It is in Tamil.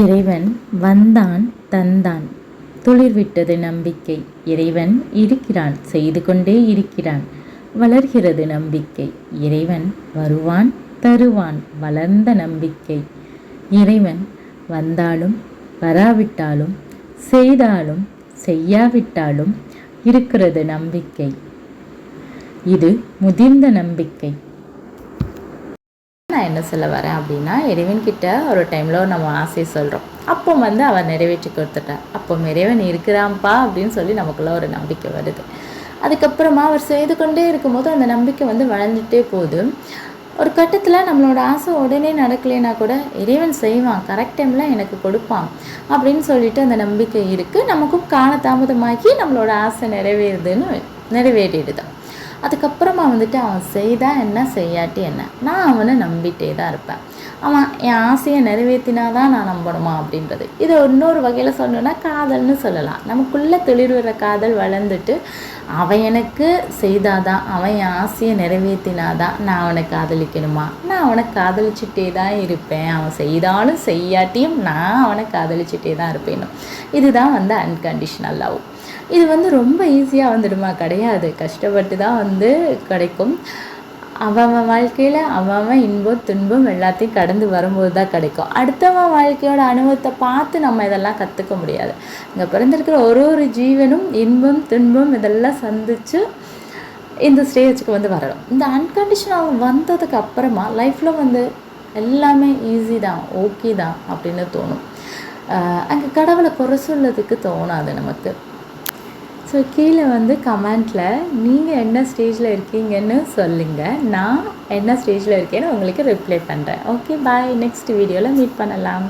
இறைவன் வந்தான் தந்தான் துளிர்விட்டது நம்பிக்கை. இறைவன் இருக்கிறான், செய்து கொண்டே இருக்கிறான், வளர்கிறது நம்பிக்கை. இறைவன் வருவான் தருவான், வளர்ந்த நம்பிக்கை. இறைவன் வந்தாலும் வராவிட்டாலும், செய்தாலும் செய்யாவிட்டாலும் இருக்கிறது நம்பிக்கை. இது முதிர்ந்த நம்பிக்கை. நான் என்ன சொல்ல வரேன் அப்படின்னா, இறைவன்கிட்ட ஒரு டைமில் நம்ம ஆசையை சொல்கிறோம், அப்போ அவர் நிறைவேற்றி கொடுத்துட்டார். அப்போ இறைவன் இருக்கிறான்ப்பா அப்படின்னு சொல்லி நமக்குள்ள ஒரு நம்பிக்கை வருது. அதுக்கப்புறமா அவர் செய்து கொண்டே இருக்கும்போது அந்த நம்பிக்கை வளர்ந்துட்டே போகுது. ஒரு கட்டத்தில் நம்மளோட ஆசை உடனே நடக்கலைன்னா கூட இறைவன் செய்வான், கரெக்ட் டைமில் எனக்கு கொடுப்பான் அப்படின்னு சொல்லிட்டு அந்த நம்பிக்கை இருக்குது. நமக்கும் காலதாமதமாகி நம்மளோட ஆசை நிறைவேறிடுது. அதுக்கப்புறமா அவன் செய்தால் என்ன செய்யாட்டி என்ன, நான் அவனை நம்பிட்டே தான் இருப்பேன். அவன் என் ஆசையை நிறைவேற்றினாதான் நான் நம்பணுமா அப்படின்றது. இதை இன்னொரு வகையில் சொல்லணுன்னா காதல்னு சொல்லலாம். நமக்குள்ளே துளிர்விற காதல் வளர்ந்துட்டு அவன் எனக்கு செய்தாதான், அவன் என் ஆசையை நிறைவேற்றினாதான் நான் அவனை காதலிக்கணுமா, நான் அவனை காதலிச்சுட்டே தான் இருப்பேன், அவன் செய்தாலும் செய்யாட்டியும் நான் அவனை காதலிச்சுட்டே தான் இருப்பேன். இதுதான் அன்கண்டிஷனல் லவ். இது ரொம்ப ஈஸியாக வந்துடுமா? கிடையாது. கஷ்டப்பட்டு தான் கிடைக்கும். அவன் வாழ்க்கையில் அவன் இன்பம் துன்பம் எல்லாத்தையும் கடந்து வரும்போது தான் கிடைக்கும். அடுத்தவன் வாழ்க்கையோட அனுபவத்தை பார்த்து நம்ம இதெல்லாம் கற்றுக்க முடியாது. இங்கே பிறந்திருக்கிற ஒரு ஜீவனும் இன்பம் துன்பம் இதெல்லாம் சந்தித்து இந்த ஸ்டேஜுக்கு வரணும். இந்த அன்கண்டிஷனல் வந்ததுக்கு அப்புறமா லைஃப்பில் எல்லாமே ஈஸி தான், ஓகே தான் அப்படின்னு தோணும். அங்கே கடவுளை குறை சொல்லதுக்கு தோணாது நமக்கு. ஸோ கீழே கமெண்ட்டில் நீங்கள் என்ன ஸ்டேஜில் இருக்கீங்கன்னு சொல்லுங்கள். நான் என்ன ஸ்டேஜில் இருக்கேன்னு உங்களுக்கு ரிப்ளை பண்ணுறேன். ஓகே, பாய். நெக்ஸ்ட் வீடியோவில் மீட் பண்ணலாம்.